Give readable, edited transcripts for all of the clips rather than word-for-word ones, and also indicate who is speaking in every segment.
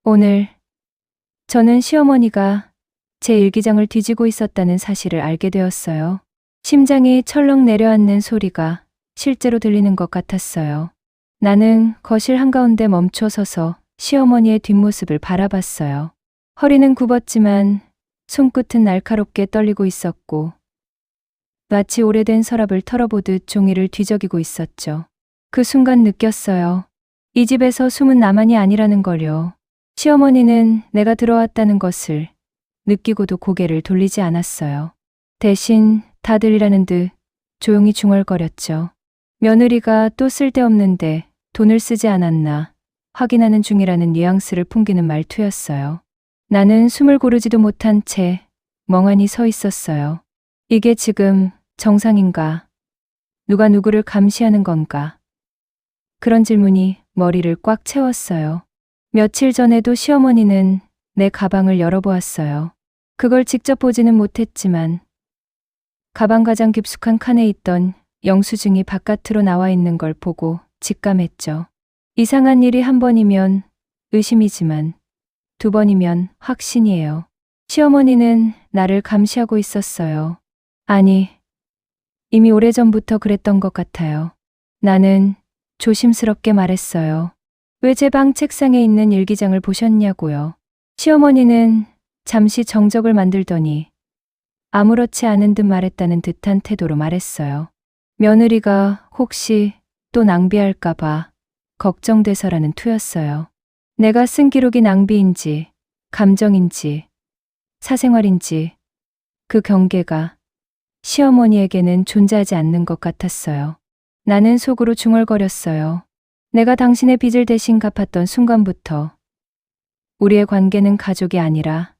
Speaker 1: 오늘 저는 시어머니가 제 일기장을 뒤지고 있었다는 사실을 알게 되었어요. 심장이 철렁 내려앉는 소리가 실제로 들리는 것 같았어요. 나는 거실 한가운데 멈춰 서서 시어머니의 뒷모습을 바라봤어요. 허리는 굽었지만 손끝은 날카롭게 떨리고 있었고 마치 오래된 서랍을 털어보듯 종이를 뒤적이고 있었죠. 그 순간 느꼈어요. 이 집에서 숨은 나만이 아니라는 걸요. 시어머니는 내가 들어왔다는 것을 느끼고도 고개를 돌리지 않았어요. 대신 다들 일하는 듯 조용히 중얼거렸죠. 며느리가 또 쓸데없는데 돈을 쓰지 않았나 확인하는 중이라는 뉘앙스를 풍기는 말투였어요. 나는 숨을 고르지도 못한 채 멍하니 서 있었어요. 이게 지금 정상인가? 누가 누구를 감시하는 건가? 그런 질문이 머리를 꽉 채웠어요. 며칠 전에도 시어머니는 내 가방을 열어보았어요. 그걸 직접 보지는 못했지만 가방 가장 깊숙한 칸에 있던 영수증이 바깥으로 나와 있는 걸 보고 직감했죠. 이상한 일이 한 번이면 의심이지만 두 번이면 확신이에요. 시어머니는 나를 감시하고 있었어요. 아니, 이미 오래전부터 그랬던 것 같아요. 나는 조심스럽게 말했어요. 왜 제 방 책상에 있는 일기장을 보셨냐고요. 시어머니는 잠시 정적을 만들더니 아무렇지 않은 듯 말했다는 듯한 태도로 말했어요. 며느리가 혹시 또 낭비할까봐 걱정돼서라는 투였어요. 내가 쓴 기록이 낭비인지 감정인지 사생활인지 그 경계가 시어머니에게는 존재하지 않는 것 같았어요. 나는 속으로 중얼거렸어요. 내가 당신의 빚을 대신 갚았던 순간부터 우리의 관계는 가족이 아니라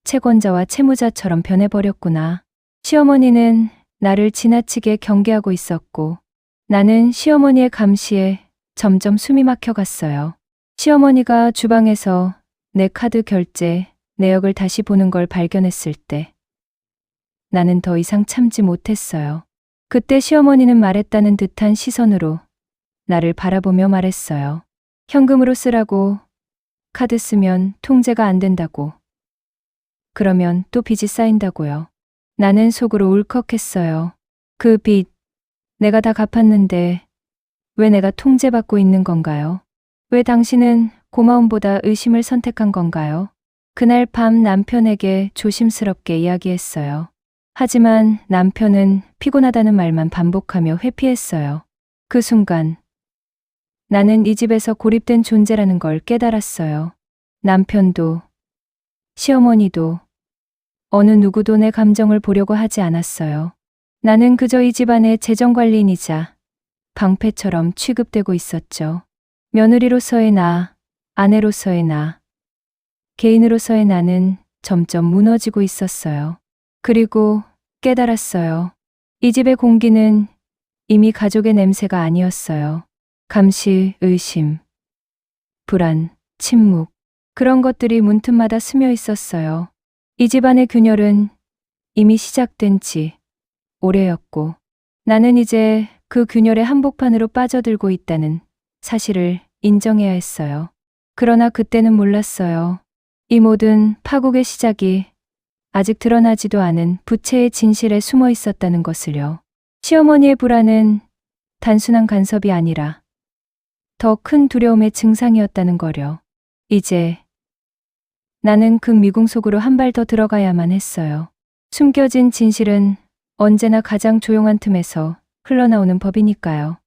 Speaker 1: 채권자와 채무자처럼 변해버렸구나. 시어머니는 나를 지나치게 경계하고 있었고 나는 시어머니의 감시에 점점 숨이 막혀갔어요. 시어머니가 주방에서 내 카드 결제 내역을 다시 보는 걸 발견했을 때 나는 더 이상 참지 못했어요. 그때 시어머니는 말했다는 듯한 시선으로 나를 바라보며 말했어요. 현금으로 쓰라고, 카드 쓰면 통제가 안 된다고. 그러면 또 빚이 쌓인다고요. 나는 속으로 울컥했어요. 그 빚, 내가 다 갚았는데 왜 내가 통제받고 있는 건가요? 왜 당신은 고마움보다 의심을 선택한 건가요? 그날 밤 남편에게 조심스럽게 이야기했어요. 하지만 남편은 피곤하다는 말만 반복하며 회피했어요. 그 순간 나는 이 집에서 고립된 존재라는 걸 깨달았어요. 남편도 시어머니도 어느 누구도 내 감정을 보려고 하지 않았어요. 나는 그저 이 집안의 재정관리인이자 방패처럼 취급되고 있었죠. 며느리로서의 나, 아내로서의 나, 개인으로서의 나는 점점 무너지고 있었어요. 그리고 깨달았어요. 이 집의 공기는 이미 가족의 냄새가 아니었어요. 감시, 의심, 불안, 침묵, 그런 것들이 문틈마다 스며 있었어요. 이 집안의 균열은 이미 시작된 지 오래였고 나는 이제 그 균열의 한복판으로 빠져들고 있다는 사실을 인정해야 했어요. 그러나 그때는 몰랐어요. 이 모든 파국의 시작이 아직 드러나지도 않은 부채의 진실에 숨어 있었다는 것을요. 시어머니의 불안은 단순한 간섭이 아니라 더 큰 두려움의 증상이었다는 거려. 이제 나는 그 미궁 속으로 한 발 더 들어가야만 했어요. 숨겨진 진실은 언제나 가장 조용한 틈에서 흘러나오는 법이니까요.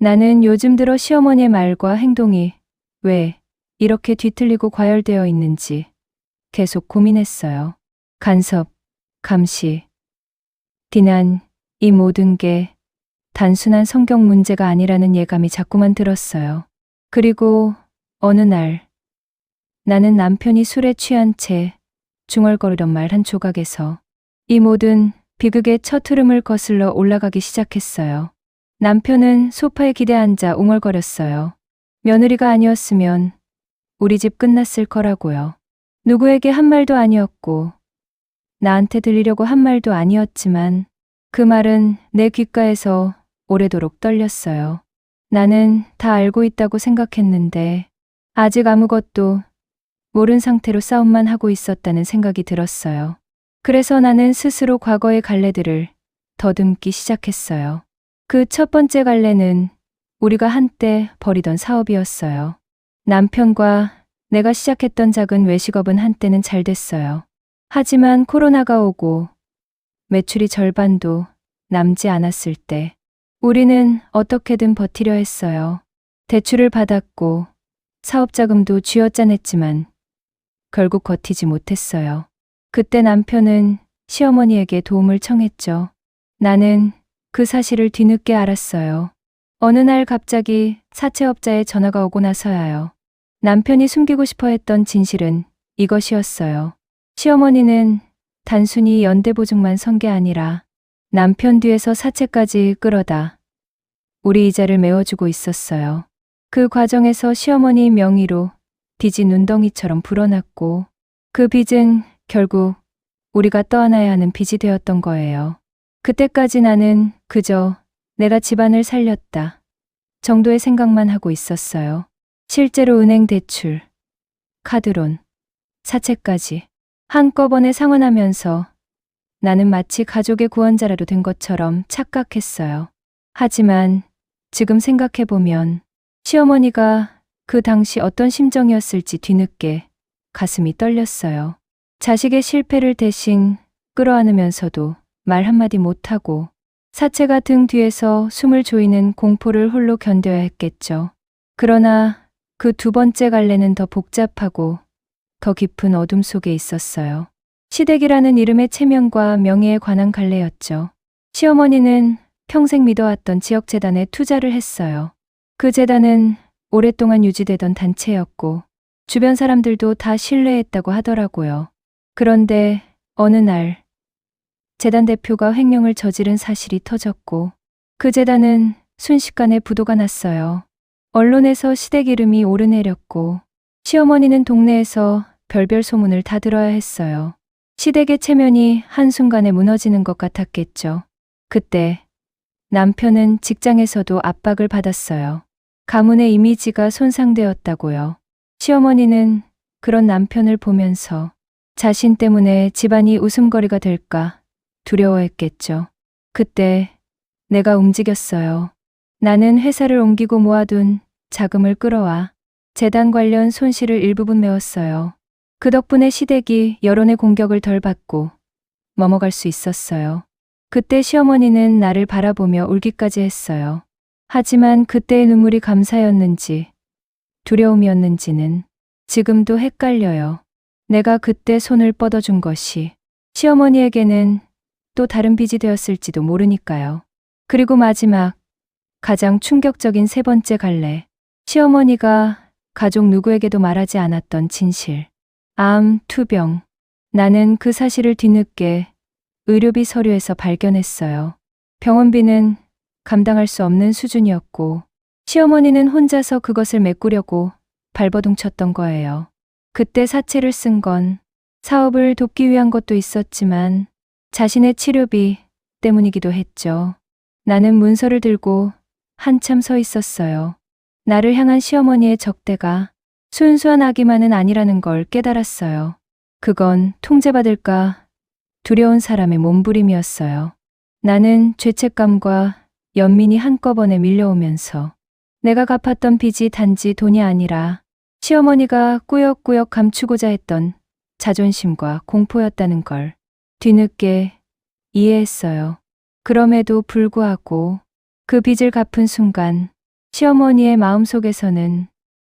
Speaker 1: 나는 요즘 들어 시어머니의 말과 행동이 왜 이렇게 뒤틀리고 과열되어 있는지 계속 고민했어요. 간섭, 감시, 비난, 이 모든 게 단순한 성격 문제가 아니라는 예감이 자꾸만 들었어요. 그리고 어느 날 나는 남편이 술에 취한 채 중얼거리던 말 한 조각에서 이 모든 비극의 첫 흐름을 거슬러 올라가기 시작했어요. 남편은 소파에 기대 앉아 웅얼거렸어요. 며느리가 아니었으면 우리 집 끝났을 거라고요. 누구에게 한 말도 아니었고 나한테 들리려고 한 말도 아니었지만 그 말은 내 귓가에서 오래도록 떨렸어요. 나는 다 알고 있다고 생각했는데 아직 아무것도 모른 상태로 싸움만 하고 있었다는 생각이 들었어요. 그래서 나는 스스로 과거의 갈래들을 더듬기 시작했어요. 그 첫 번째 갈래는 우리가 한때 벌이던 사업이었어요. 남편과 내가 시작했던 작은 외식업은 한때는 잘 됐어요. 하지만 코로나가 오고 매출이 절반도 남지 않았을 때 우리는 어떻게든 버티려 했어요. 대출을 받았고 사업 자금도 쥐어짜냈지만 결국 버티지 못했어요. 그때 남편은 시어머니에게 도움을 청했죠. 나는 그 사실을 뒤늦게 알았어요. 어느 날 갑자기 사채업자의 전화가 오고 나서야요. 남편이 숨기고 싶어 했던 진실은 이것이었어요. 시어머니는 단순히 연대보증만 선 게 아니라 남편 뒤에서 사채까지 끌어다 우리 이자를 메워주고 있었어요. 그 과정에서 시어머니 명의로 빚이 눈덩이처럼 불어났고 그 빚은 결국 우리가 떠안아야 하는 빚이 되었던 거예요. 그때까지 나는 그저 내가 집안을 살렸다 정도의 생각만 하고 있었어요. 실제로 은행 대출, 카드론, 사채까지 한꺼번에 상환하면서 나는 마치 가족의 구원자라도 된 것처럼 착각했어요. 하지만 지금 생각해보면 시어머니가 그 당시 어떤 심정이었을지 뒤늦게 가슴이 떨렸어요. 자식의 실패를 대신 끌어안으면서도 말 한마디 못하고 사채가 등 뒤에서 숨을 조이는 공포를 홀로 견뎌야 했겠죠. 그러나 그 두 번째 갈래는 더 복잡하고 더 깊은 어둠 속에 있었어요. 시댁이라는 이름의 체면과 명예에 관한 갈래였죠. 시어머니는 평생 믿어왔던 지역재단에 투자를 했어요. 그 재단은 오랫동안 유지되던 단체였고 주변 사람들도 다 신뢰했다고 하더라고요. 그런데 어느 날 재단 대표가 횡령을 저지른 사실이 터졌고 그 재단은 순식간에 부도가 났어요. 언론에서 시댁 이름이 오르내렸고 시어머니는 동네에서 별별 소문을 다 들어야 했어요. 시댁의 체면이 한순간에 무너지는 것 같았겠죠. 그때 남편은 직장에서도 압박을 받았어요. 가문의 이미지가 손상되었다고요. 시어머니는 그런 남편을 보면서 자신 때문에 집안이 웃음거리가 될까 두려워했겠죠. 그때 내가 움직였어요. 나는 회사를 옮기고 모아둔 자금을 끌어와 재단 관련 손실을 일부분 메웠어요. 그 덕분에 시댁이 여론의 공격을 덜 받고 넘어갈 수 있었어요. 그때 시어머니는 나를 바라보며 울기까지 했어요. 하지만 그때의 눈물이 감사였는지 두려움이었는지는 지금도 헷갈려요. 내가 그때 손을 뻗어준 것이 시어머니에게는 또 다른 빚이 되었을지도 모르니까요. 그리고 마지막, 가장 충격적인 세 번째 갈래. 시어머니가 가족 누구에게도 말하지 않았던 진실. 암, 투병. 나는 그 사실을 뒤늦게 의료비 서류에서 발견했어요. 병원비는 감당할 수 없는 수준이었고 시어머니는 혼자서 그것을 메꾸려고 발버둥 쳤던 거예요. 그때 사채를 쓴 건 사업을 돕기 위한 것도 있었지만 자신의 치료비 때문이기도 했죠. 나는 문서를 들고 한참 서 있었어요. 나를 향한 시어머니의 적대가 순수한 악의만은 아니라는 걸 깨달았어요. 그건 통제받을까 두려운 사람의 몸부림이었어요. 나는 죄책감과 연민이 한꺼번에 밀려오면서 내가 갚았던 빚이 단지 돈이 아니라 시어머니가 꾸역꾸역 감추고자 했던 자존심과 공포였다는 걸 뒤늦게 이해했어요. 그럼에도 불구하고 그 빚을 갚은 순간 시어머니의 마음속에서는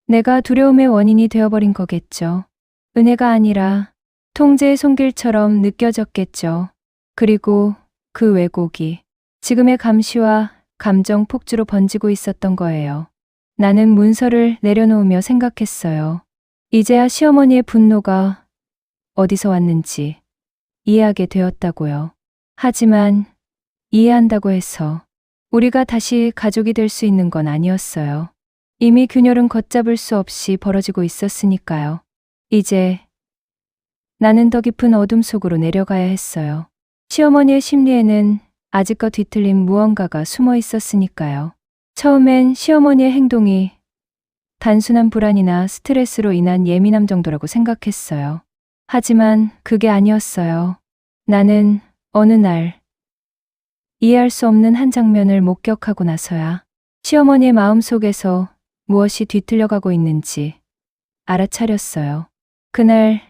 Speaker 1: 내가 두려움의 원인이 되어버린 거겠죠. 은혜가 아니라 통제의 손길처럼 느껴졌겠죠. 그리고 그 왜곡이 지금의 감시와 감정 폭주로 번지고 있었던 거예요. 나는 문서를 내려놓으며 생각했어요. 이제야 시어머니의 분노가 어디서 왔는지 이해하게 되었다고요. 하지만 이해한다고 해서 우리가 다시 가족이 될 수 있는 건 아니었어요. 이미 균열은 걷잡을 수 없이 벌어지고 있었으니까요. 이제 나는 더 깊은 어둠 속으로 내려가야 했어요. 시어머니의 심리에는 아직껏 뒤틀린 무언가가 숨어 있었으니까요. 처음엔 시어머니의 행동이 단순한 불안이나 스트레스로 인한 예민함 정도라고 생각했어요. 하지만 그게 아니었어요. 나는 어느 날 이해할 수 없는 한 장면을 목격하고 나서야 시어머니의 마음속에서 무엇이 뒤틀려가고 있는지 알아차렸어요. 그날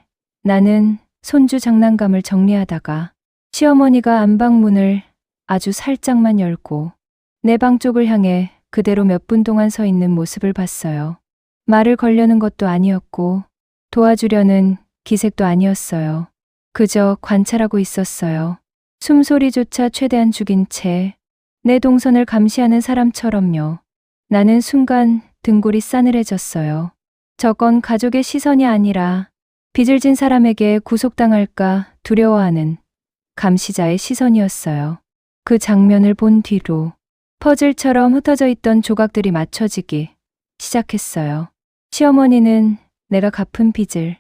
Speaker 1: 나는 손주 장난감을 정리하다가 시어머니가 안방문을 아주 살짝만 열고 내 방 쪽을 향해 그대로 몇 분 동안 서 있는 모습을 봤어요. 말을 걸려는 것도 아니었고 도와주려는 기색도 아니었어요. 그저 관찰하고 있었어요. 숨소리조차 최대한 죽인 채 내 동선을 감시하는 사람처럼요. 나는 순간 등골이 싸늘해졌어요. 저건 가족의 시선이 아니라 빚을 진 사람에게 구속당할까 두려워하는 감시자의 시선이었어요. 그 장면을 본 뒤로 퍼즐처럼 흩어져 있던 조각들이 맞춰지기 시작했어요. 시어머니는 내가 갚은 빚을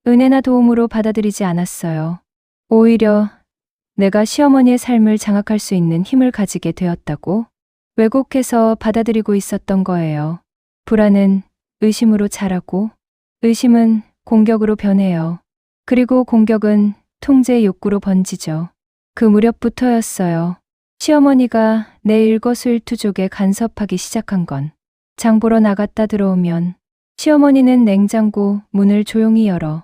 Speaker 1: 은혜나 도움으로 받아들이지 않았어요. 오히려 내가 시어머니의 삶을 장악할 수 있는 힘을 가지게 되었다고 왜곡해서 받아들이고 있었던 거예요. 불안은 의심으로 자라고 의심은 공격으로 변해요. 그리고 공격은 통제 욕구로 번지죠. 그 무렵부터였어요. 시어머니가 내 일거수일투족에 간섭하기 시작한 건 장 보러 나갔다 들어오면 시어머니는 냉장고 문을 조용히 열어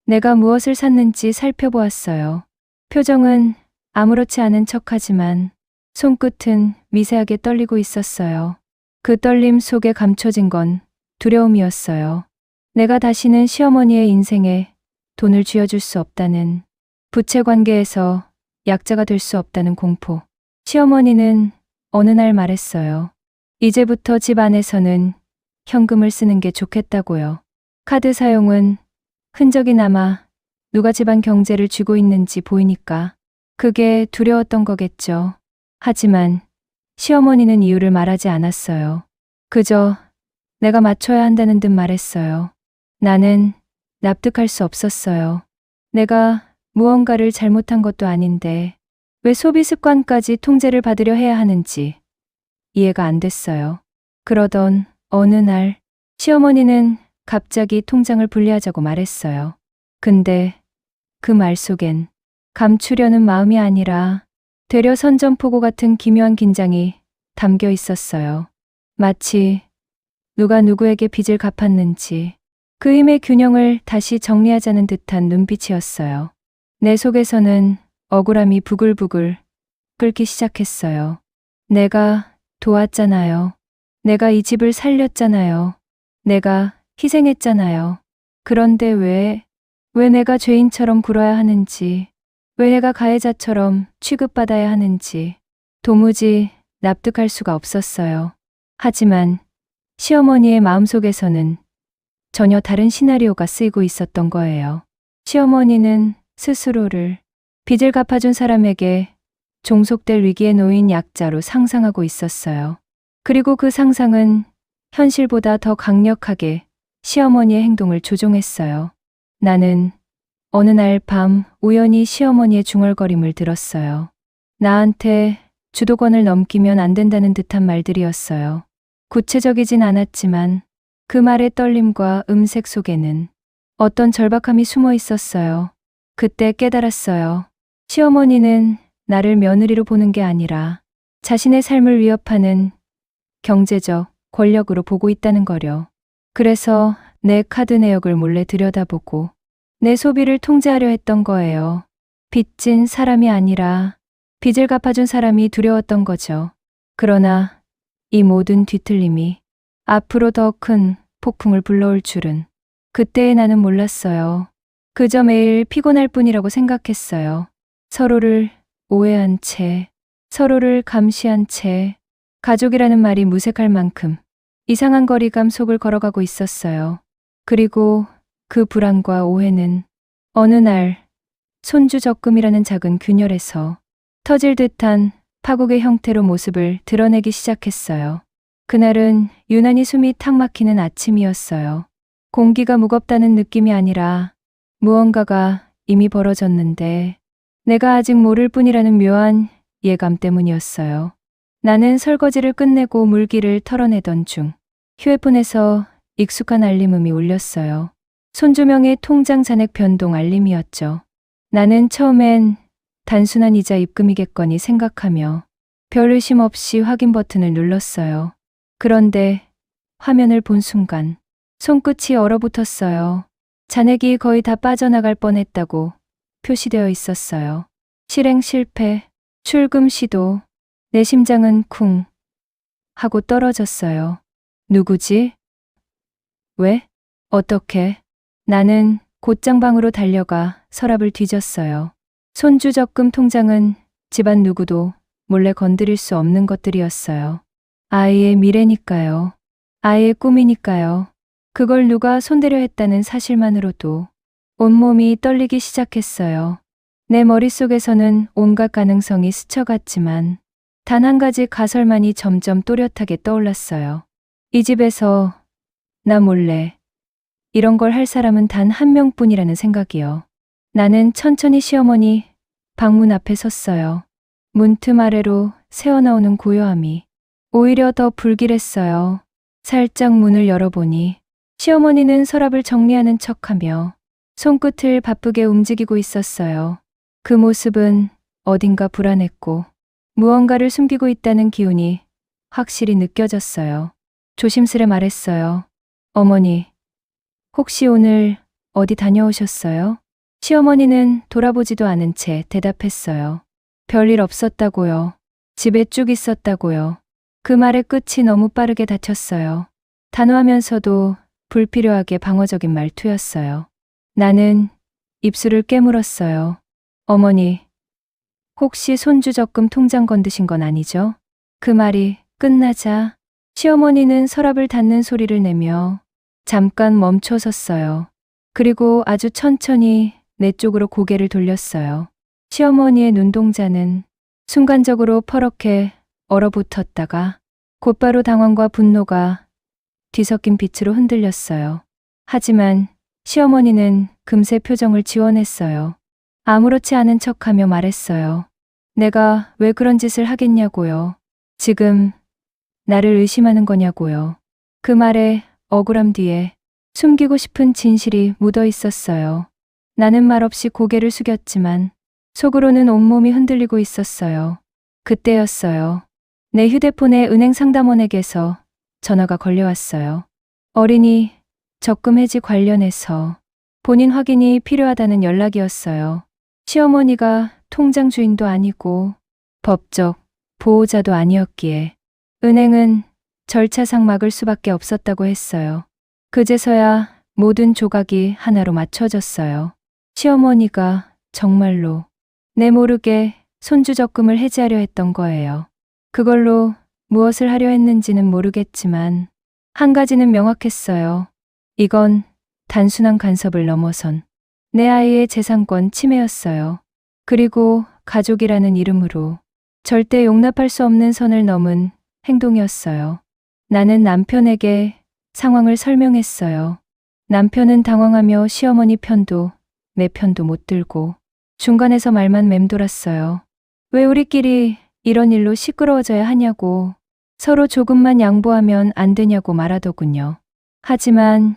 Speaker 1: 내가 무엇을 샀는지 살펴보았어요. 표정은 아무렇지 않은 척하지만 손끝은 미세하게 떨리고 있었어요. 그 떨림 속에 감춰진 건 두려움이었어요. 내가 다시는 시어머니의 인생에 돈을 쥐어줄 수 없다는, 부채 관계에서 약자가 될 수 없다는 공포. 시어머니는 어느 날 말했어요. 이제부터 집 안에서는 현금을 쓰는 게 좋겠다고요. 카드 사용은 흔적이 남아 누가 집안 경제를 쥐고 있는지 보이니까 그게 두려웠던 거겠죠. 하지만 시어머니는 이유를 말하지 않았어요. 그저 내가 맞춰야 한다는 듯 말했어요. 나는 납득할 수 없었어요. 내가 무언가를 잘못한 것도 아닌데 왜 소비 습관까지 통제를 받으려 해야 하는지 이해가 안 됐어요. 그러던 어느 날 시어머니는 갑자기 통장을 분리하자고 말했어요. 근데 그 말 속엔 감추려는 마음이 아니라 되려 선전포고 같은 기묘한 긴장이 담겨 있었어요. 마치 누가 누구에게 빚을 갚았는지 그 힘의 균형을 다시 정리하자는 듯한 눈빛이었어요. 내 속에서는 억울함이 부글부글 끓기 시작했어요. 내가 도왔잖아요. 내가 이 집을 살렸잖아요. 내가 희생했잖아요. 그런데 왜 내가 죄인처럼 굴어야 하는지, 왜 내가 가해자처럼 취급받아야 하는지 도무지 납득할 수가 없었어요. 하지만 시어머니의 마음속에서는 전혀 다른 시나리오가 쓰이고 있었던 거예요. 시어머니는 스스로를 빚을 갚아준 사람에게 종속될 위기에 놓인 약자로 상상하고 있었어요. 그리고 그 상상은 현실보다 더 강력하게 시어머니의 행동을 조종했어요. 나는 어느 날 밤 우연히 시어머니의 중얼거림을 들었어요. 나한테 주도권을 넘기면 안 된다는 듯한 말들이었어요. 구체적이진 않았지만 그 말의 떨림과 음색 속에는 어떤 절박함이 숨어 있었어요. 그때 깨달았어요. 시어머니는 나를 며느리로 보는 게 아니라 자신의 삶을 위협하는 경제적 권력으로 보고 있다는 거려. 그래서 내 카드 내역을 몰래 들여다보고 내 소비를 통제하려 했던 거예요. 빚진 사람이 아니라 빚을 갚아준 사람이 두려웠던 거죠. 그러나 이 모든 뒤틀림이 앞으로 더 큰 폭풍을 불러올 줄은 그때의 나는 몰랐어요. 그저 매일 피곤할 뿐이라고 생각했어요. 서로를 오해한 채, 서로를 감시한 채, 가족이라는 말이 무색할 만큼 이상한 거리감 속을 걸어가고 있었어요. 그리고 그 불안과 오해는 어느 날 손주 적금이라는 작은 균열에서 터질 듯한 파국의 형태로 모습을 드러내기 시작했어요. 그날은 유난히 숨이 탁 막히는 아침이었어요. 공기가 무겁다는 느낌이 아니라 무언가가 이미 벌어졌는데 내가 아직 모를 뿐이라는 묘한 예감 때문이었어요. 나는 설거지를 끝내고 물기를 털어내던 중 휴대폰에서 익숙한 알림음이 울렸어요. 손주명의 통장 잔액 변동 알림이었죠. 나는 처음엔 단순한 이자 입금이겠거니 생각하며 별 의심 없이 확인 버튼을 눌렀어요. 그런데 화면을 본 순간 손끝이 얼어붙었어요. 잔액이 거의 다 빠져나갈 뻔했다고 표시되어 있었어요. 실행 실패, 출금 시도. 내 심장은 쿵 하고 떨어졌어요. 누구지? 왜? 어떻게? 나는 곧장 방으로 달려가 서랍을 뒤졌어요. 손주 적금 통장은 집안 누구도 몰래 건드릴 수 없는 것들이었어요. 아이의 미래니까요. 아이의 꿈이니까요. 그걸 누가 손대려 했다는 사실만으로도 온몸이 떨리기 시작했어요. 내 머릿속에서는 온갖 가능성이 스쳐갔지만 단 한 가지 가설만이 점점 또렷하게 떠올랐어요. 이 집에서 나 몰래 이런 걸 할 사람은 단 한 명뿐이라는 생각이요. 나는 천천히 시어머니 방문 앞에 섰어요. 문틈 아래로 새어나오는 고요함이 오히려 더 불길했어요. 살짝 문을 열어보니 시어머니는 서랍을 정리하는 척하며 손끝을 바쁘게 움직이고 있었어요. 그 모습은 어딘가 불안했고 무언가를 숨기고 있다는 기운이 확실히 느껴졌어요. 조심스레 말했어요. 어머니, 혹시 오늘 어디 다녀오셨어요? 시어머니는 돌아보지도 않은 채 대답했어요. 별일 없었다고요. 집에 쭉 있었다고요. 그 말의 끝이 너무 빠르게 닫혔어요. 단호하면서도 불필요하게 방어적인 말투였어요. 나는 입술을 깨물었어요. 어머니, 혹시 손주 적금 통장 건드신 건 아니죠? 그 말이 끝나자 시어머니는 서랍을 닫는 소리를 내며 잠깐 멈춰 섰어요. 그리고 아주 천천히 내 쪽으로 고개를 돌렸어요. 시어머니의 눈동자는 순간적으로 퍼렇게 얼어붙었다가 곧바로 당황과 분노가 뒤섞인 빛으로 흔들렸어요. 하지만 시어머니는 금세 표정을 지워냈어요. 아무렇지 않은 척하며 말했어요. 내가 왜 그런 짓을 하겠냐고요. 지금 나를 의심하는 거냐고요. 그 말에 억울함 뒤에 숨기고 싶은 진실이 묻어 있었어요. 나는 말없이 고개를 숙였지만 속으로는 온몸이 흔들리고 있었어요. 그때였어요. 내 휴대폰에 은행 상담원에게서 전화가 걸려왔어요. 어린이 적금 해지 관련해서 본인 확인이 필요하다는 연락이었어요. 시어머니가 통장 주인도 아니고 법적 보호자도 아니었기에 은행은 절차상 막을 수밖에 없었다고 했어요. 그제서야 모든 조각이 하나로 맞춰졌어요. 시어머니가 정말로 내 모르게 손주 적금을 해지하려 했던 거예요. 그걸로 무엇을 하려 했는지는 모르겠지만 한 가지는 명확했어요. 이건 단순한 간섭을 넘어선 내 아이의 재산권 침해였어요. 그리고 가족이라는 이름으로 절대 용납할 수 없는 선을 넘은 행동이었어요. 나는 남편에게 상황을 설명했어요. 남편은 당황하며 시어머니 편도 내 편도 못 들고 중간에서 말만 맴돌았어요. 왜 우리끼리 이런 일로 시끄러워져야 하냐고, 서로 조금만 양보하면 안 되냐고 말하더군요. 하지만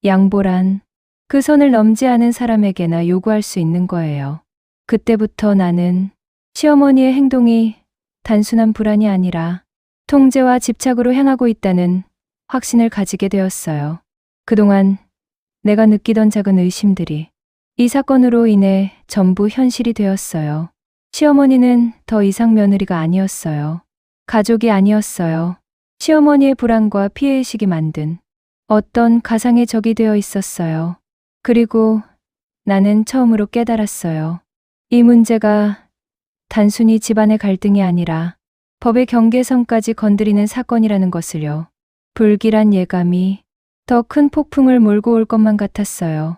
Speaker 1: 양보란 그 선을 넘지 않은 사람에게나 요구할 수 있는 거예요. 그때부터 나는 시어머니의 행동이 단순한 불안이 아니라 통제와 집착으로 향하고 있다는 확신을 가지게 되었어요. 그동안 내가 느끼던 작은 의심들이 이 사건으로 인해 전부 현실이 되었어요. 시어머니는 더 이상 며느리가 아니었어요. 가족이 아니었어요. 시어머니의 불안과 피해의식이 만든 어떤 가상의 적이 되어 있었어요. 그리고 나는 처음으로 깨달았어요. 이 문제가 단순히 집안의 갈등이 아니라 법의 경계선까지 건드리는 사건이라는 것을요. 불길한 예감이 더 큰 폭풍을 몰고 올 것만 같았어요.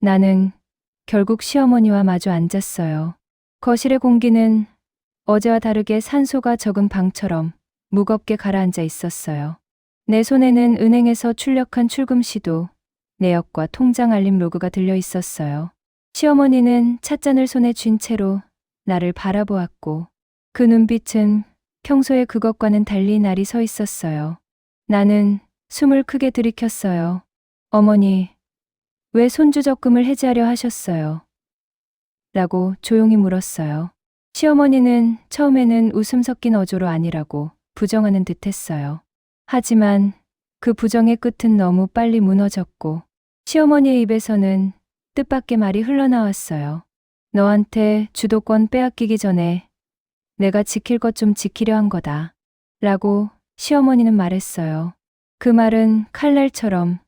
Speaker 1: 나는 결국 시어머니와 마주 앉았어요. 거실의 공기는 어제와 다르게 산소가 적은 방처럼 무겁게 가라앉아 있었어요. 내 손에는 은행에서 출력한 출금 시도, 내역과 통장 알림 로그가 들려 있었어요. 시어머니는 찻잔을 손에 쥔 채로 나를 바라보았고 그 눈빛은 평소에 그것과는 달리 날이 서 있었어요. 나는 숨을 크게 들이켰어요. 어머니, 왜 손주 적금을 해지하려 하셨어요? 라고 조용히 물었어요. 시어머니는 처음에는 웃음 섞인 어조로 아니라고 부정하는 듯 했어요. 하지만 그 부정의 끝은 너무 빨리 무너졌고 시어머니의 입에서는 뜻밖의 말이 흘러나왔어요. 너한테 주도권 빼앗기기 전에 내가 지킬 것 좀 지키려 한 거다. 라고 시어머니는 말했어요. 그 말은 칼날처럼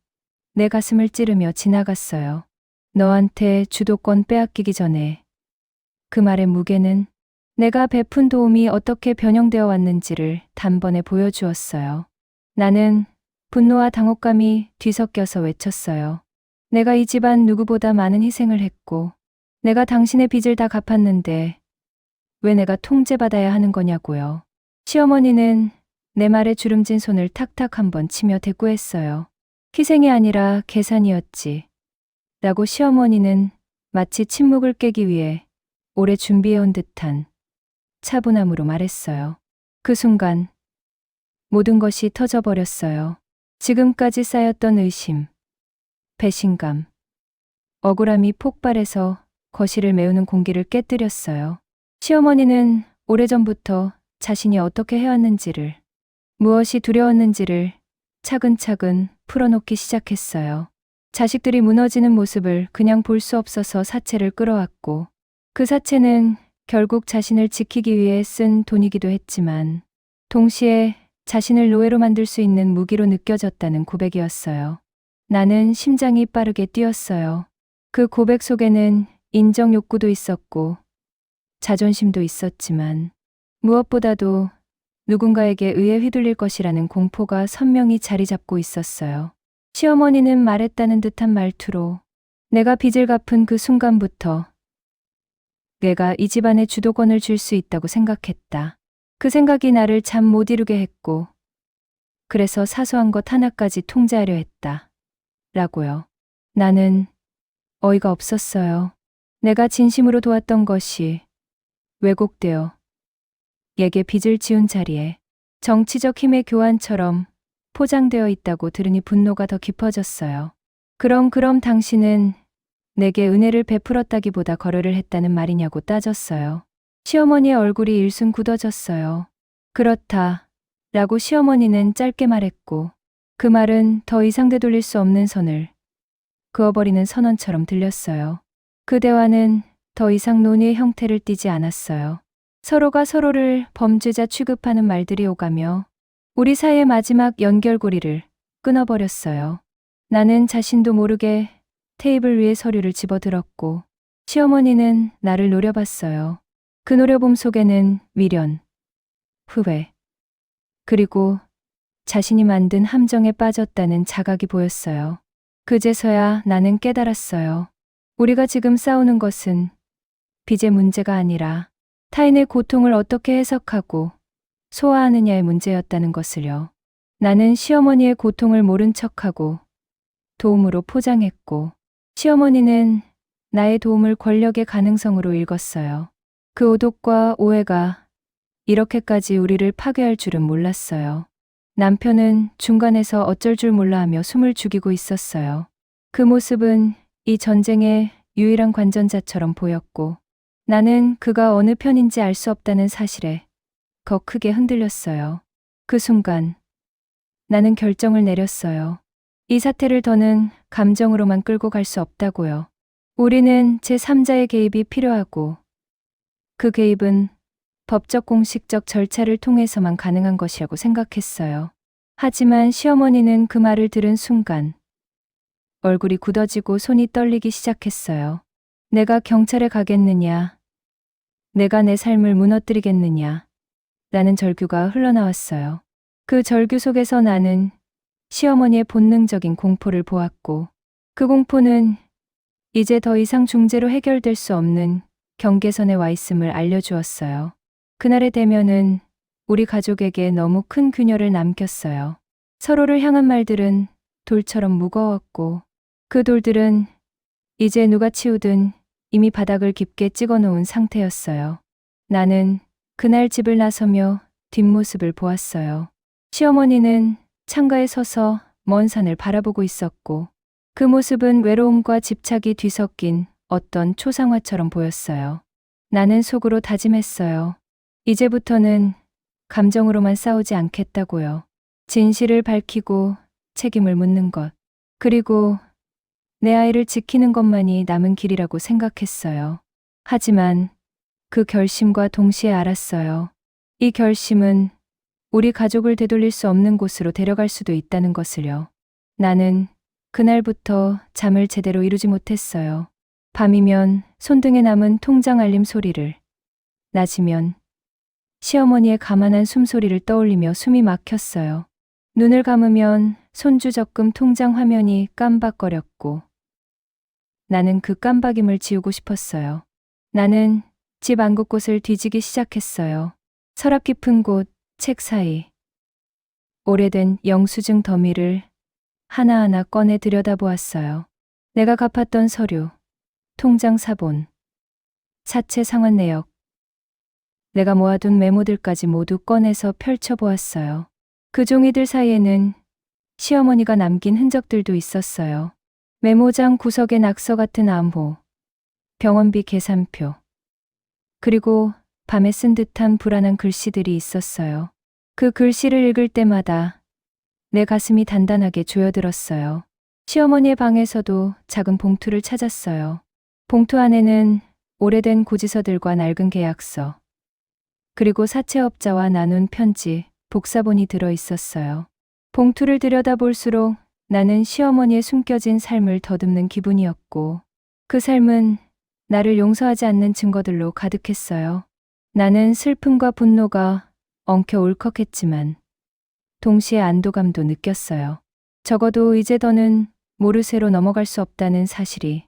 Speaker 1: 내 가슴을 찌르며 지나갔어요. 너한테 주도권 빼앗기기 전에 그 말의 무게는 내가 베푼 도움이 어떻게 변형되어 왔는지를 단번에 보여주었어요. 나는 분노와 당혹감이 뒤섞여서 외쳤어요. 내가 이 집안 누구보다 많은 희생을 했고 내가 당신의 빚을 다 갚았는데 왜 내가 통제받아야 하는 거냐고요. 시어머니는 내 말에 주름진 손을 탁탁 한번 치며 대꾸했어요. 희생이 아니라 계산이었지. 라고 시어머니는 마치 침묵을 깨기 위해 오래 준비해온 듯한 차분함으로 말했어요. 그 순간 모든 것이 터져버렸어요. 지금까지 쌓였던 의심, 배신감, 억울함이 폭발해서 거실을 메우는 공기를 깨뜨렸어요. 시어머니는 오래전부터 자신이 어떻게 해왔는지를, 무엇이 두려웠는지를 차근차근 풀어놓기 시작했어요. 자식들이 무너지는 모습을 그냥 볼 수 없어서 사채를 끌어왔고 그 사채는 결국 자신을 지키기 위해 쓴 돈이기도 했지만 동시에 자신을 노예로 만들 수 있는 무기로 느껴졌다는 고백이었어요. 나는 심장이 빠르게 뛰었어요. 그 고백 속에는 인정 욕구도 있었고 자존심도 있었지만 무엇보다도 누군가에게 의해 휘둘릴 것이라는 공포가 선명히 자리 잡고 있었어요. 시어머니는 말했다는 듯한 말투로 내가 빚을 갚은 그 순간부터 내가 이 집안에 주도권을 줄 수 있다고 생각했다. 그 생각이 나를 잠 못 이루게 했고 그래서 사소한 것 하나까지 통제하려 했다. 라고요. 나는 어이가 없었어요. 내가 진심으로 도왔던 것이 왜곡되어 얘게 빚을 지운 자리에 정치적 힘의 교환처럼 포장되어 있다고 들으니 분노가 더 깊어졌어요. 그럼 당신은 내게 은혜를 베풀었다기보다 거래를 했다는 말이냐고 따졌어요. 시어머니의 얼굴이 일순 굳어졌어요. 그렇다. 라고 시어머니는 짧게 말했고 그 말은 더 이상 되돌릴 수 없는 선을 그어버리는 선언처럼 들렸어요. 그 대화는 더 이상 논의의 형태를 띠지 않았어요. 서로가 서로를 범죄자 취급하는 말들이 오가며 우리 사이의 마지막 연결고리를 끊어버렸어요. 나는 자신도 모르게 테이블 위에 서류를 집어들었고 시어머니는 나를 노려봤어요. 그 노려봄 속에는 미련, 후회, 그리고 자신이 만든 함정에 빠졌다는 자각이 보였어요. 그제서야 나는 깨달았어요. 우리가 지금 싸우는 것은 빚의 문제가 아니라 타인의 고통을 어떻게 해석하고 소화하느냐의 문제였다는 것을요. 나는 시어머니의 고통을 모른 척하고 도움으로 포장했고 시어머니는 나의 도움을 권력의 가능성으로 읽었어요. 그 오독과 오해가 이렇게까지 우리를 파괴할 줄은 몰랐어요. 남편은 중간에서 어쩔 줄 몰라 하며 숨을 죽이고 있었어요. 그 모습은 이 전쟁의 유일한 관전자처럼 보였고 나는 그가 어느 편인지 알 수 없다는 사실에 더 크게 흔들렸어요. 그 순간 나는 결정을 내렸어요. 이 사태를 더는 감정으로만 끌고 갈 수 없다고요. 우리는 제3자의 개입이 필요하고 그 개입은 법적 공식적 절차를 통해서만 가능한 것이라고 생각했어요. 하지만 시어머니는 그 말을 들은 순간 얼굴이 굳어지고 손이 떨리기 시작했어요. 내가 경찰에 가겠느냐, 내가 내 삶을 무너뜨리겠느냐 라는 절규가 흘러나왔어요. 그 절규 속에서 나는 시어머니의 본능적인 공포를 보았고 그 공포는 이제 더 이상 중재로 해결될 수 없는 경계선에 와 있음을 알려주었어요. 그날의 대면은 우리 가족에게 너무 큰 균열을 남겼어요. 서로를 향한 말들은 돌처럼 무거웠고 그 돌들은 이제 누가 치우든 이미 바닥을 깊게 찍어놓은 상태였어요. 나는 그날 집을 나서며 뒷모습을 보았어요. 시어머니는 창가에 서서 먼 산을 바라보고 있었고 그 모습은 외로움과 집착이 뒤섞인 어떤 초상화처럼 보였어요. 나는 속으로 다짐했어요. 이제부터는 감정으로만 싸우지 않겠다고요. 진실을 밝히고 책임을 묻는 것, 그리고 내 아이를 지키는 것만이 남은 길이라고 생각했어요. 하지만 그 결심과 동시에 알았어요. 이 결심은 우리 가족을 되돌릴 수 없는 곳으로 데려갈 수도 있다는 것을요. 나는 그날부터 잠을 제대로 이루지 못했어요. 밤이면 손등에 남은 통장 알림 소리를, 낮이면 시어머니의 가만한 숨소리를 떠올리며 숨이 막혔어요. 눈을 감으면 손주 적금 통장 화면이 깜박거렸고 나는 그 깜박임을 지우고 싶었어요. 나는 집 안곳곳을 뒤지기 시작했어요. 서랍 깊은 곳, 책 사이, 오래된 영수증 더미를 하나하나 꺼내 들여다보았어요. 내가 갚았던 서류, 통장 사본, 사채 상환 내역, 내가 모아둔 메모들까지 모두 꺼내서 펼쳐보았어요. 그 종이들 사이에는 시어머니가 남긴 흔적들도 있었어요. 메모장 구석에 낙서 같은 암호, 병원비 계산표, 그리고 밤에 쓴 듯한 불안한 글씨들이 있었어요. 그 글씨를 읽을 때마다 내 가슴이 단단하게 조여들었어요. 시어머니의 방에서도 작은 봉투를 찾았어요. 봉투 안에는 오래된 고지서들과 낡은 계약서, 그리고 사채업자와 나눈 편지, 복사본이 들어 있었어요. 봉투를 들여다볼수록 나는 시어머니의 숨겨진 삶을 더듬는 기분이었고 그 삶은 나를 용서하지 않는 증거들로 가득했어요. 나는 슬픔과 분노가 엉켜 울컥했지만 동시에 안도감도 느꼈어요. 적어도 이제 더는 모르쇠로 넘어갈 수 없다는 사실이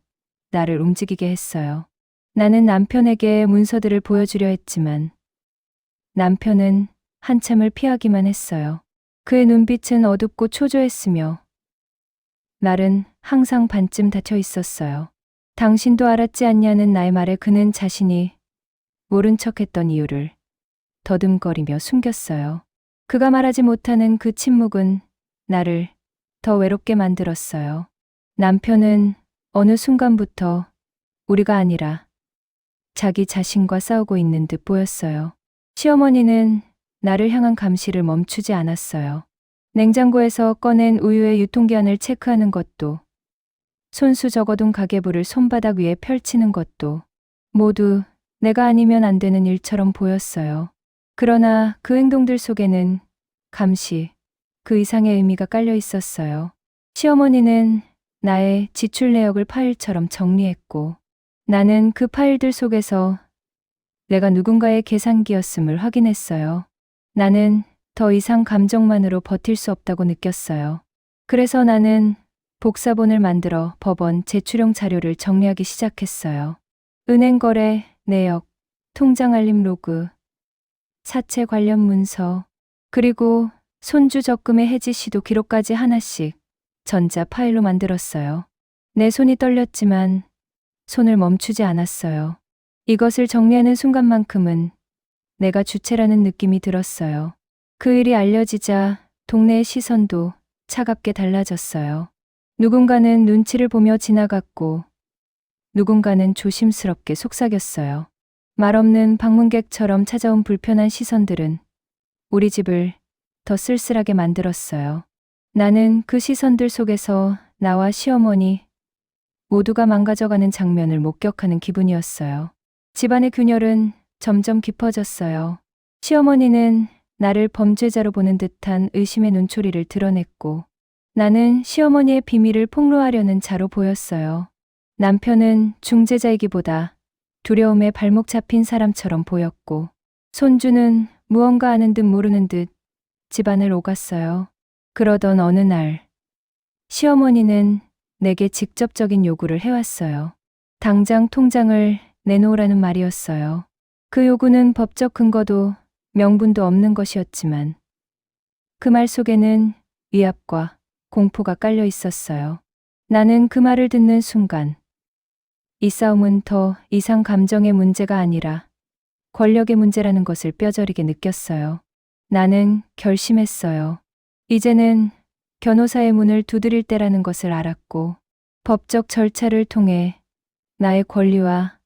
Speaker 1: 나를 움직이게 했어요. 나는 남편에게 문서들을 보여주려 했지만 남편은 한참을 피하기만 했어요. 그의 눈빛은 어둡고 초조했으며 말은 항상 반쯤 닫혀 있었어요. 당신도 알았지 않냐는 나의 말에 그는 자신이 모른 척했던 이유를 더듬거리며 숨겼어요. 그가 말하지 못하는 그 침묵은 나를 더 외롭게 만들었어요. 남편은 어느 순간부터 우리가 아니라 자기 자신과 싸우고 있는 듯 보였어요. 시어머니는 나를 향한 감시를 멈추지 않았어요. 냉장고에서 꺼낸 우유의 유통기한을 체크하는 것도, 손수 적어둔 가계부를 손바닥 위에 펼치는 것도 모두 내가 아니면 안 되는 일처럼 보였어요. 그러나 그 행동들 속에는 감시, 그 이상의 의미가 깔려 있었어요. 시어머니는 나의 지출 내역을 파일처럼 정리했고 나는 그 파일들 속에서 내가 누군가의 계산기였음을 확인했어요. 나는 더 이상 감정만으로 버틸 수 없다고 느꼈어요. 그래서 나는 복사본을 만들어 법원 제출용 자료를 정리하기 시작했어요. 은행 거래, 내역, 통장 알림 로그, 사채 관련 문서, 그리고 손주 적금의 해지 시도 기록까지 하나씩 전자 파일로 만들었어요. 내 손이 떨렸지만 손을 멈추지 않았어요. 이것을 정리하는 순간만큼은 내가 주체라는 느낌이 들었어요. 그 일이 알려지자 동네의 시선도 차갑게 달라졌어요. 누군가는 눈치를 보며 지나갔고 누군가는 조심스럽게 속삭였어요. 말없는 방문객처럼 찾아온 불편한 시선들은 우리 집을 더 쓸쓸하게 만들었어요. 나는 그 시선들 속에서 나와 시어머니 모두가 망가져가는 장면을 목격하는 기분이었어요. 집안의 균열은 점점 깊어졌어요. 시어머니는 나를 범죄자로 보는 듯한 의심의 눈초리를 드러냈고 나는 시어머니의 비밀을 폭로하려는 자로 보였어요. 남편은 중재자이기보다 두려움에 발목 잡힌 사람처럼 보였고 손주는 무언가 아는 듯 모르는 듯 집안을 오갔어요. 그러던 어느 날 시어머니는 내게 직접적인 요구를 해왔어요. 당장 통장을 내놓으라는 말이었어요. 그 요구는 법적 근거도 명분도 없는 것이었지만 그 말 속에는 위압과 공포가 깔려 있었어요. 나는 그 말을 듣는 순간 이 싸움은 더 이상 감정의 문제가 아니라 권력의 문제라는 것을 뼈저리게 느꼈어요. 나는 결심했어요. 이제는 변호사의 문을 두드릴 때라는 것을 알았고, 법적 절차를 통해 나의 권리와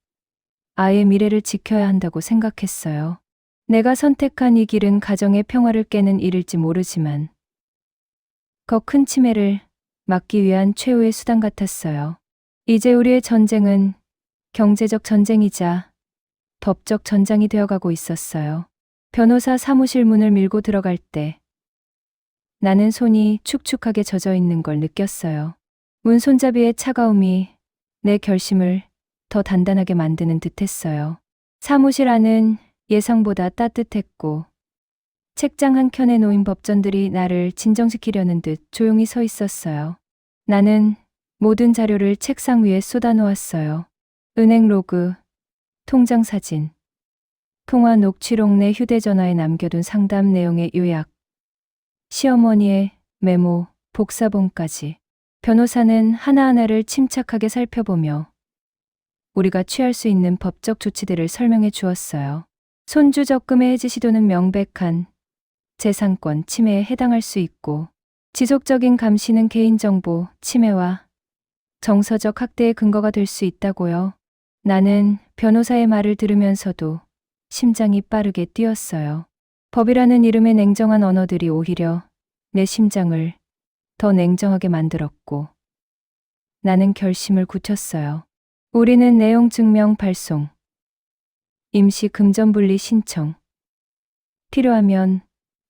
Speaker 1: 아이의 미래를 지켜야 한다고 생각했어요. 내가 선택한 이 길은 가정의 평화를 깨는 일일지 모르지만, 더 큰 침해를 막기 위한 최후의 수단 같았어요. 이제 우리의 전쟁은 경제적 전쟁이자 법적 전장이 되어가고 있었어요. 변호사 사무실 문을 밀고 들어갈 때 나는 손이 축축하게 젖어 있는 걸 느꼈어요. 문 손잡이의 차가움이 내 결심을 더 단단하게 만드는 듯했어요. 사무실 안은 예상보다 따뜻했고 책장 한 켠에 놓인 법전들이 나를 진정시키려는 듯 조용히 서 있었어요. 나는 모든 자료를 책상 위에 쏟아놓았어요. 은행 로그, 통장 사진, 통화 녹취록, 내 휴대전화에 남겨둔 상담 내용의 요약, 시어머니의 메모, 복사본까지. 변호사는 하나하나를 침착하게 살펴보며 우리가 취할 수 있는 법적 조치들을 설명해 주었어요. 손주 적금의 해지 시도는 명백한 재산권 침해에 해당할 수 있고, 지속적인 감시는 개인정보 침해와 정서적 학대의 근거가 될 수 있다고요. 나는 변호사의 말을 들으면서도 심장이 빠르게 뛰었어요. 법이라는 이름의 냉정한 언어들이 오히려 내 심장을 더 냉정하게 만들었고, 나는 결심을 굳혔어요. 우리는 내용 증명 발송, 임시 금전분리 신청, 필요하면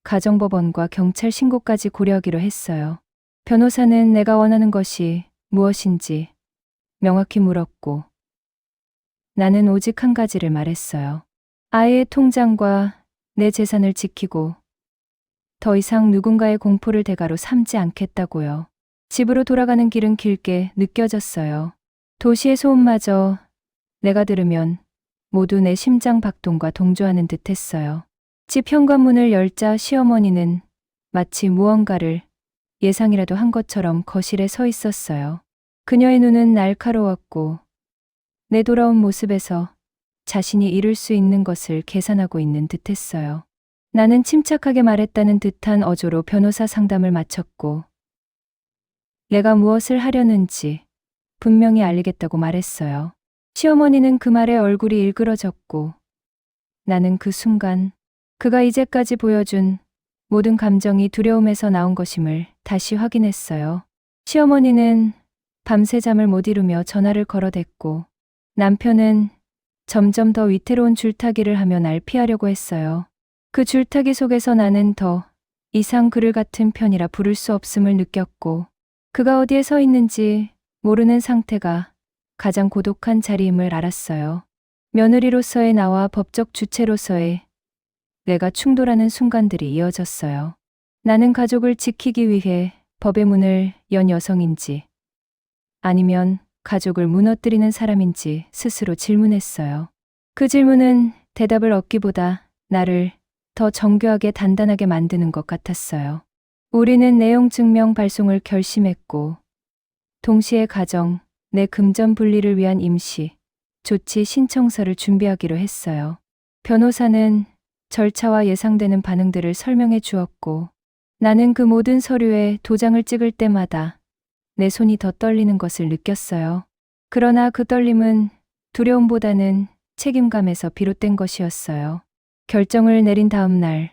Speaker 1: 가정법원과 경찰 신고까지 고려하기로 했어요. 변호사는 내가 원하는 것이 무엇인지 명확히 물었고, 나는 오직 한 가지를 말했어요. 아이의 통장과 내 재산을 지키고 더 이상 누군가의 공포를 대가로 삼지 않겠다고요. 집으로 돌아가는 길은 길게 느껴졌어요. 도시의 소음마저 내가 들으면 모두 내 심장 박동과 동조하는 듯했어요. 집 현관문을 열자 시어머니는 마치 무언가를 예상이라도 한 것처럼 거실에 서 있었어요. 그녀의 눈은 날카로웠고 내 돌아온 모습에서 자신이 이룰 수 있는 것을 계산하고 있는 듯했어요. 나는 침착하게 말했다는 듯한 어조로 변호사 상담을 마쳤고, 내가 무엇을 하려는지 분명히 알리겠다고 말했어요. 시어머니는 그 말에 얼굴이 일그러졌고, 나는 그 순간 그가 이제까지 보여준 모든 감정이 두려움에서 나온 것임을 다시 확인했어요. 시어머니는 밤새 잠을 못 이루며 전화를 걸어댔고, 남편은 점점 더 위태로운 줄타기를 하며 날 피하려고 했어요. 그 줄타기 속에서 나는 더 이상 그를 같은 편이라 부를 수 없음을 느꼈고, 그가 어디에 서 있는지 모르는 상태가 가장 고독한 자리임을 알았어요. 며느리로서의 나와 법적 주체로서의 내가 충돌하는 순간들이 이어졌어요. 나는 가족을 지키기 위해 법의 문을 연 여성인지 아니면 가족을 무너뜨리는 사람인지 스스로 질문했어요. 그 질문은 대답을 얻기보다 나를 더 정교하게 단단하게 만드는 것 같았어요. 우리는 내용 증명 발송을 결심했고, 동시에 가정 내 금전 분리를 위한 임시 조치 신청서를 준비하기로 했어요. 변호사는 절차와 예상되는 반응들을 설명해 주었고, 나는 그 모든 서류에 도장을 찍을 때마다 내 손이 더 떨리는 것을 느꼈어요. 그러나 그 떨림은 두려움보다는 책임감에서 비롯된 것이었어요. 결정을 내린 다음 날,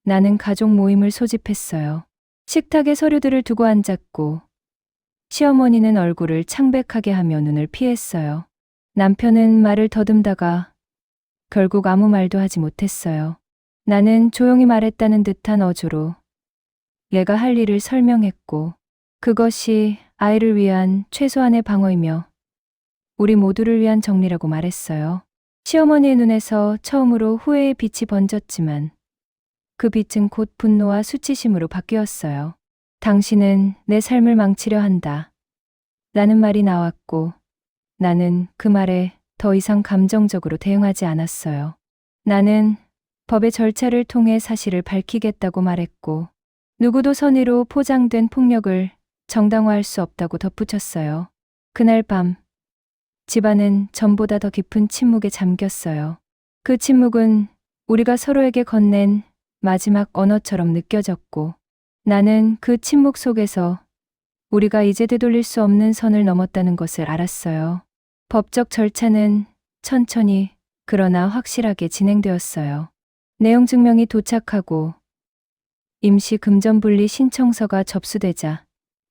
Speaker 1: 나는 가족 모임을 소집했어요. 식탁에 서류들을 두고 앉았고, 시어머니는 얼굴을 창백하게 하며 눈을 피했어요. 남편은 말을 더듬다가 결국 아무 말도 하지 못했어요. 나는 조용히 말했다는 듯한 어조로 내가 할 일을 설명했고, 그것이 아이를 위한 최소한의 방어이며 우리 모두를 위한 정리라고 말했어요. 시어머니의 눈에서 처음으로 후회의 빛이 번졌지만 그 빛은 곧 분노와 수치심으로 바뀌었어요. 당신은 내 삶을 망치려 한다. 라는 말이 나왔고, 나는 그 말에 더 이상 감정적으로 대응하지 않았어요. 나는 법의 절차를 통해 사실을 밝히겠다고 말했고, 누구도 선의로 포장된 폭력을 정당화할 수 없다고 덧붙였어요. 그날 밤, 집안은 전보다 더 깊은 침묵에 잠겼어요. 그 침묵은 우리가 서로에게 건넨 마지막 언어처럼 느껴졌고, 나는 그 침묵 속에서 우리가 이제 되돌릴 수 없는 선을 넘었다는 것을 알았어요. 법적 절차는 천천히 그러나 확실하게 진행되었어요. 내용 증명이 도착하고 임시 금전분리 신청서가 접수되자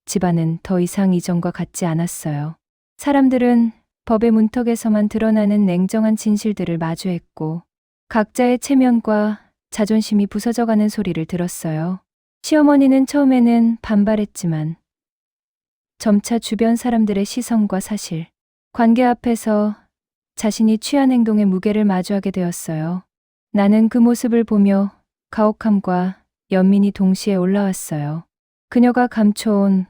Speaker 1: 집안은 더 이상 이전과 같지 않았어요. 사람들은 법의 문턱에서만 드러나는 냉정한 진실들을 마주했고 각자의 체면과 자존심이 부서져가는 소리를 들었어요. 시어머니는 처음에는 반발했지만 점차 주변 사람들의 시선과 사실, 관계 앞에서 자신이 취한 행동의 무게를 마주하게 되었어요. 나는 그 모습을 보며 가혹함과 연민이 동시에 올라왔어요. 그녀가 감춰온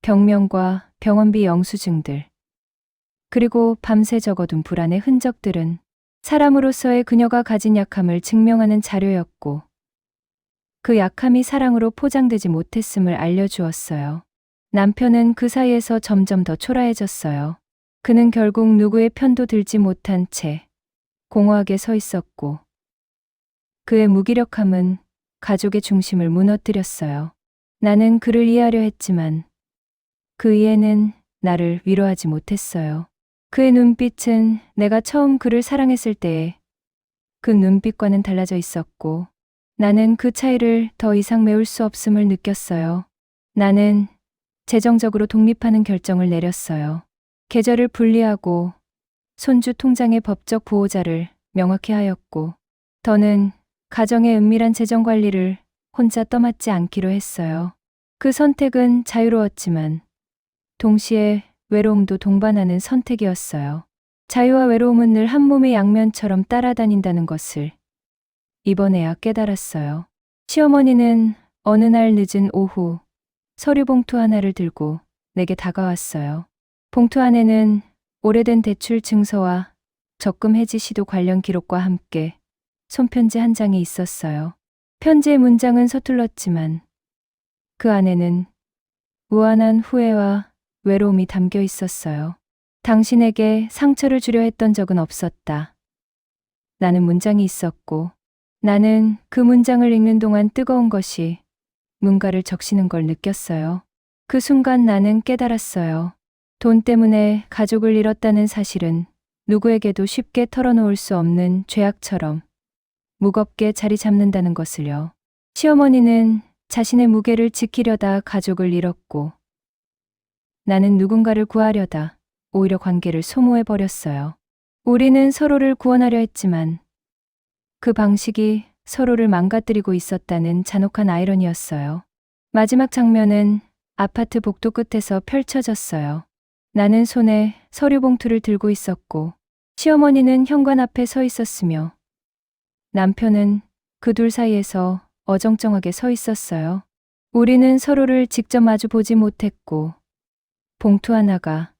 Speaker 1: 병명과 병원비 영수증들, 그리고 밤새 적어둔 불안의 흔적들은 사람으로서의 그녀가 가진 약함을 증명하는 자료였고 그 약함이 사랑으로 포장되지 못했음을 알려주었어요. 남편은 그 사이에서 점점 더 초라해졌어요. 그는 결국 누구의 편도 들지 못한 채 공허하게 서 있었고 그의 무기력함은 가족의 중심을 무너뜨렸어요. 나는 그를 이해하려 했지만 그 이해는 나를 위로하지 못했어요. 그의 눈빛은 내가 처음 그를 사랑했을 때의 그 눈빛과는 달라져 있었고 나는 그 차이를 더 이상 메울 수 없음을 느꼈어요. 나는 재정적으로 독립하는 결정을 내렸어요. 계좌를 분리하고 손주 통장의 법적 보호자를 명확히 하였고 더는 가정의 은밀한 재정 관리를 혼자 떠맡지 않기로 했어요. 그 선택은 자유로웠지만 동시에 외로움도 동반하는 선택이었어요. 자유와 외로움은 늘 한 몸의 양면처럼 따라다닌다는 것을 이번에야 깨달았어요. 시어머니는 어느 날 늦은 오후 서류 봉투 하나를 들고 내게 다가왔어요. 봉투 안에는 오래된 대출 증서와 적금 해지 시도 관련 기록과 함께 손편지 한 장이 있었어요. 편지의 문장은 서툴렀지만 그 안에는 무한한 후회와 외로움이 담겨 있었어요. 당신에게 상처를 주려 했던 적은 없었다. 나는 문장이 있었고 나는 그 문장을 읽는 동안 뜨거운 것이 뭔가를 적시는 걸 느꼈어요. 그 순간 나는 깨달았어요. 돈 때문에 가족을 잃었다는 사실은 누구에게도 쉽게 털어놓을 수 없는 죄악처럼 무겁게 자리 잡는다는 것을요. 시어머니는 자신의 무게를 지키려다 가족을 잃었고 나는 누군가를 구하려다 오히려 관계를 소모해버렸어요. 우리는 서로를 구원하려 했지만 그 방식이 서로를 망가뜨리고 있었다는 잔혹한 아이러니였어요. 마지막 장면은 아파트 복도 끝에서 펼쳐졌어요. 나는 손에 서류 봉투를 들고 있었고 시어머니는 현관 앞에 서 있었으며 남편은 그 둘 사이에서 어정쩡하게 서 있었어요. 우리는 서로를 직접 마주 보지 못했고 봉투 하나가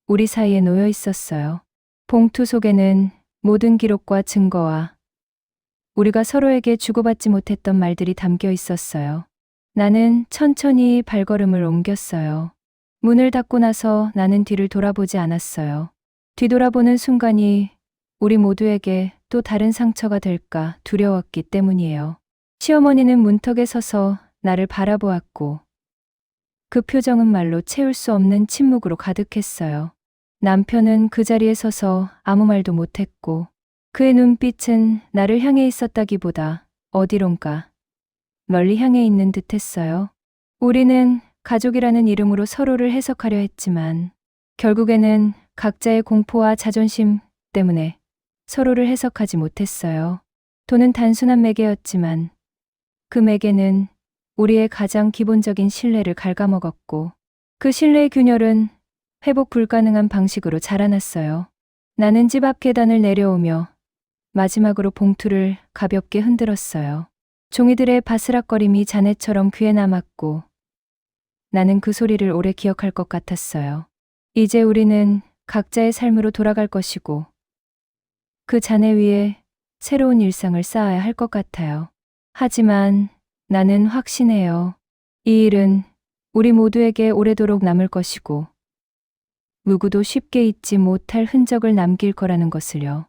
Speaker 1: 우리 사이에 놓여 있었어요. 봉투 속에는 모든 기록과 증거와 우리가 서로에게 주고받지 못했던 말들이 담겨 있었어요. 나는 천천히 발걸음을 옮겼어요. 문을 닫고 나서 나는 뒤를 돌아보지 않았어요. 뒤돌아보는 순간이 우리 모두에게 또 다른 상처가 될까 두려웠기 때문이에요. 시어머니는 문턱에 서서 나를 바라보았고 그 표정은 말로 채울 수 없는 침묵으로 가득했어요. 남편은 그 자리에 서서 아무 말도 못했고 그의 눈빛은 나를 향해 있었다기보다 어디론가 멀리 향해 있는 듯했어요. 우리는 가족이라는 이름으로 서로를 해석하려 했지만 결국에는 각자의 공포와 자존심 때문에 서로를 해석하지 못했어요. 돈은 단순한 매개였지만 그 매개는 우리의 가장 기본적인 신뢰를 갉아먹었고 그 신뢰의 균열은 회복 불가능한 방식으로 자라났어요. 나는 집 앞 계단을 내려오며 마지막으로 봉투를 가볍게 흔들었어요. 종이들의 바스락거림이 잔해처럼 귀에 남았고 나는 그 소리를 오래 기억할 것 같았어요. 이제 우리는 각자의 삶으로 돌아갈 것이고 그 잔해 위에 새로운 일상을 쌓아야 할 것 같아요. 하지만 나는 확신해요. 이 일은 우리 모두에게 오래도록 남을 것이고 누구도 쉽게 잊지 못할 흔적을 남길 거라는 것을요.